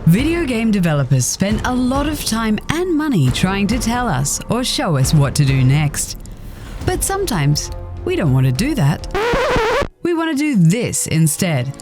Video game developers spend a lot of time and money trying to tell us or show us what to do next. But sometimes we don't want to do that. We want to do this instead.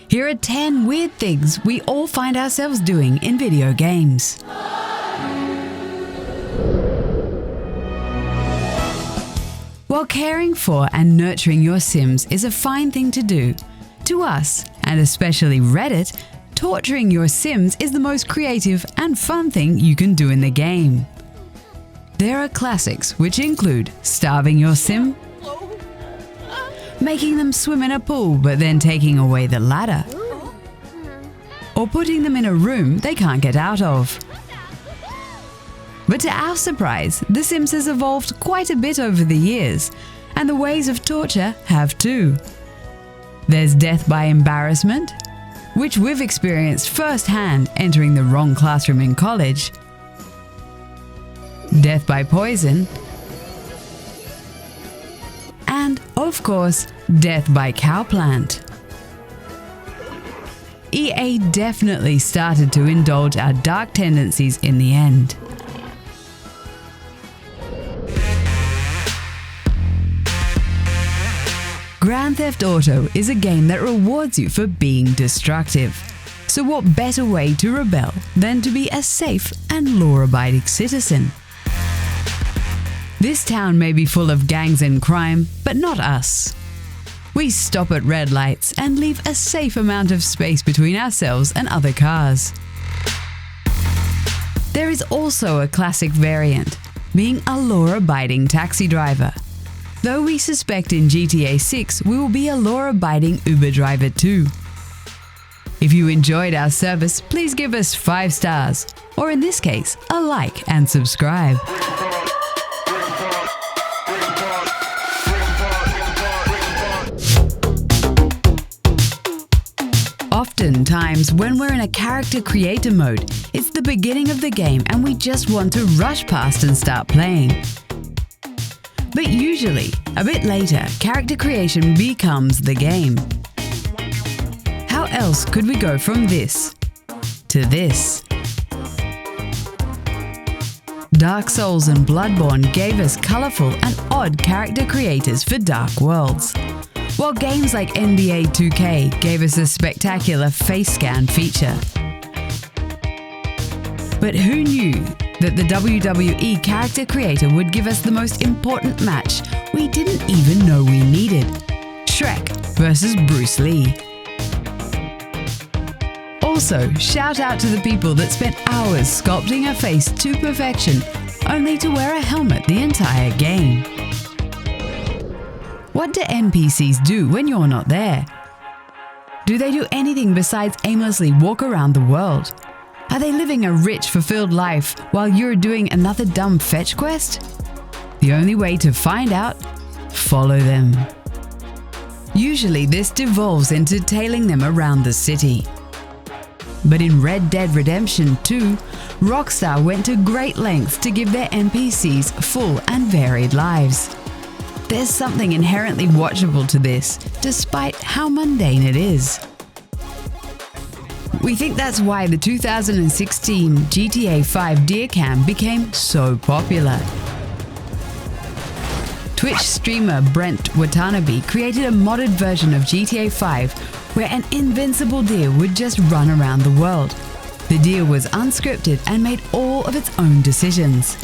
Here are 10 weird things we all find ourselves doing in video games. While caring for and nurturing your Sims is a fine thing to do, to us, and especially Reddit, torturing your Sims is the most creative and fun thing you can do in the game. There are classics which include starving your Sim, making them swim in a pool but then taking away the ladder, or putting them in a room they can't get out of. But to our surprise, The Sims has evolved quite a bit over the years, and the ways of torture have too. There's death by embarrassment, which we've experienced firsthand entering the wrong classroom in college. Death by poison. And, of course, death by cowplant. EA definitely started to indulge our dark tendencies in the end. Grand Theft Auto is a game that rewards you for being destructive. So what better way to rebel than to be a safe and law-abiding citizen? This town may be full of gangs and crime, but not us. We stop at red lights and leave a safe amount of space between ourselves and other cars. There is also a classic variant, being a law-abiding taxi driver. Though we suspect in GTA 6 we will be a law-abiding Uber driver too. If you enjoyed our service, please give us 5 stars, or in this case, a like and subscribe. Oftentimes, when we're in a character creator mode, it's the beginning of the game and we just want to rush past and start playing. But usually, a bit later, character creation becomes the game. How else could we go from this to this? Dark Souls and Bloodborne gave us colourful and odd character creators for dark worlds, while games like NBA 2K gave us a spectacular face scan feature. But who knew that the WWE character creator would give us the most important match we didn't even know we needed? Shrek versus Bruce Lee. Also, shout out to the people that spent hours sculpting a face to perfection, only to wear a helmet the entire game. What do NPCs do when you're not there? Do they do anything besides aimlessly walk around the world? Are they living a rich, fulfilled life while you're doing another dumb fetch quest? The only way to find out? Follow them. Usually this devolves into tailing them around the city. But in Red Dead Redemption 2, Rockstar went to great lengths to give their NPCs full and varied lives. There's something inherently watchable to this, despite how mundane it is. We think that's why the 2016 GTA 5 Deer Cam became so popular. Twitch streamer Brent Watanabe created a modded version of GTA 5 where an invincible deer would just run around the world. The deer was unscripted and made all of its own decisions.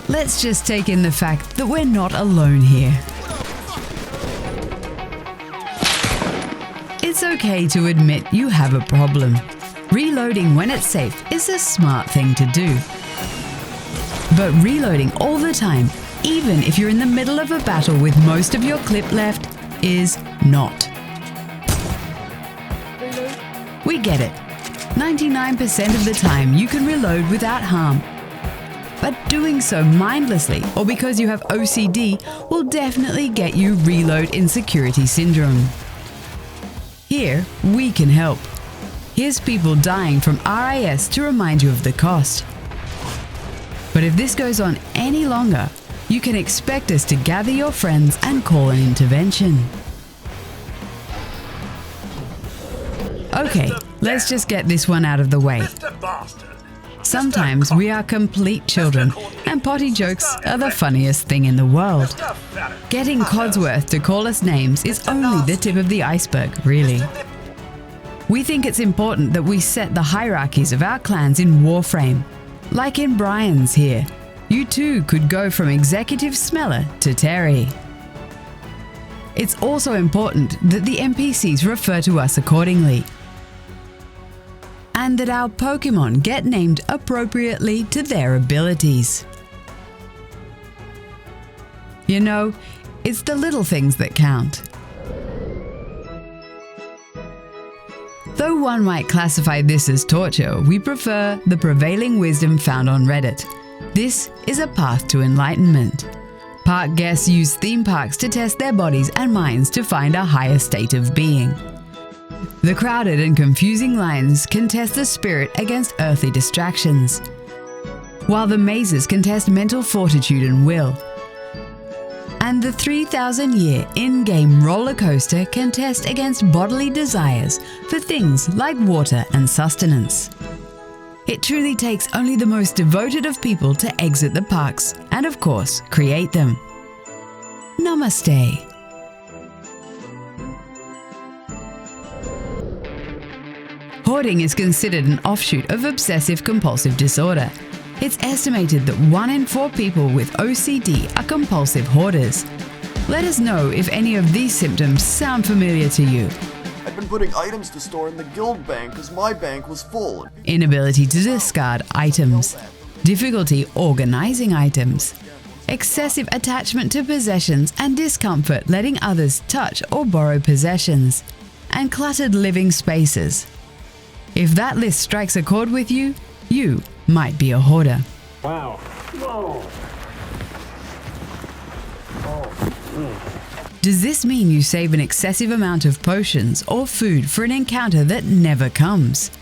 Let's just take in the fact that we're not alone here. It's okay to admit you have a problem. Reloading when it's safe is a smart thing to do. But reloading all the time, even if you're in the middle of a battle with most of your clip left, is not. We get it. 99% of the time you can reload without harm. But doing so mindlessly or because you have OCD will definitely get you reload insecurity syndrome. Here, we can help. Here's people dying from RIS to remind you of the cost. But if this goes on any longer, you can expect us to gather your friends and call an intervention. Okay, let's just get this one out of the way. Sometimes we are complete children, and potty jokes are the funniest thing in the world. Getting Codsworth to call us names is only the tip of the iceberg, really. We think it's important that we set the hierarchies of our clans in Warframe. Like in Brian's here, you too could go from Executive Smeller to Terry. It's also important that the NPCs refer to us accordingly, and that our Pokemon get named appropriately to their abilities. You know, it's the little things that count. Though one might classify this as torture, we prefer the prevailing wisdom found on Reddit. This is a path to enlightenment. Park guests use theme parks to test their bodies and minds to find a higher state of being. The crowded and confusing lines can test the spirit against earthly distractions, while the mazes can test mental fortitude and will. And the 3,000-year in-game roller coaster can test against bodily desires for things like water and sustenance. It truly takes only the most devoted of people to exit the parks and, of course, create them. Namaste. Hoarding is considered an offshoot of obsessive-compulsive disorder. It's estimated that 1 in 4 people with OCD are compulsive hoarders. Let us know if any of these symptoms sound familiar to you. I've been putting items to store in the guild bank because my bank was full. Inability to discard items. Difficulty organizing items. Excessive attachment to possessions and discomfort letting others touch or borrow possessions. And cluttered living spaces. If that list strikes a chord with you, you might be a hoarder. Wow. Whoa. Does this mean you save an excessive amount of potions or food for an encounter that never comes?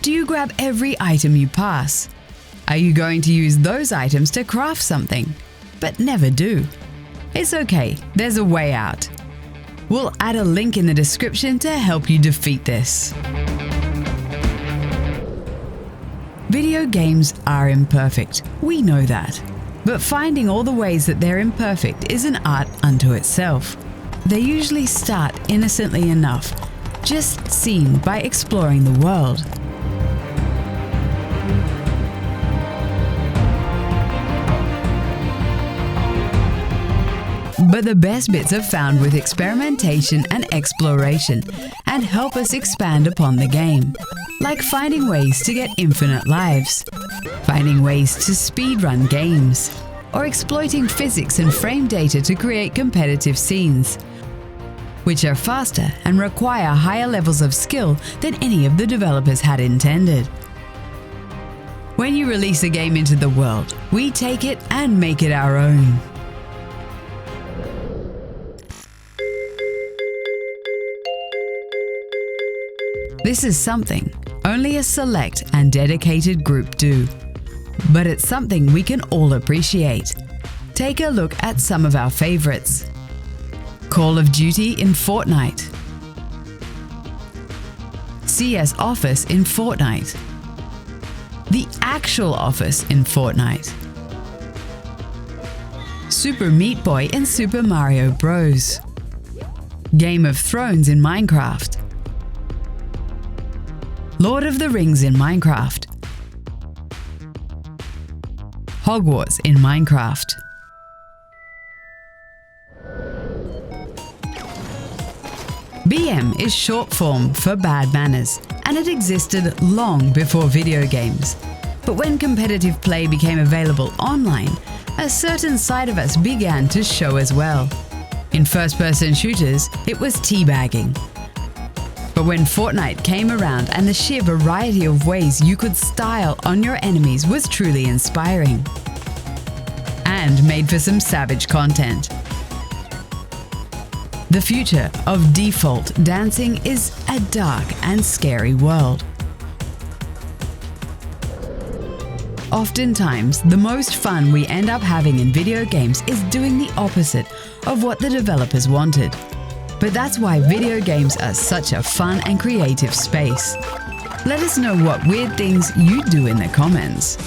Do you grab every item you pass? Are you going to use those items to craft something, but never do? It's okay, there's a way out. We'll add a link in the description to help you defeat this. Video games are imperfect, we know that. But finding all the ways that they're imperfect is an art unto itself. They usually start innocently enough, just seen by exploring the world. But the best bits are found with experimentation and exploration, and help us expand upon the game. Like finding ways to get infinite lives, finding ways to speedrun games, or exploiting physics and frame data to create competitive scenes, which are faster and require higher levels of skill than any of the developers had intended. When you release a game into the world, we take it and make it our own. This is something only a select and dedicated group do, but it's something we can all appreciate. Take a look at some of our favorites. Call of Duty in Fortnite. CS Office in Fortnite. The actual Office in Fortnite. Super Meat Boy in Super Mario Bros. Game of Thrones in Minecraft. Lord of the Rings in Minecraft. Hogwarts in Minecraft. BM is short form for bad manners, and it existed long before video games. But when competitive play became available online, a certain side of us began to show as well. In first-person shooters, it was teabagging. But when Fortnite came around and the sheer variety of ways you could style on your enemies was truly inspiring. And made for some savage content. The future of default dancing is a dark and scary world. Oftentimes, the most fun we end up having in video games is doing the opposite of what the developers wanted. But that's why video games are such a fun and creative space. Let us know what weird things you do in the comments.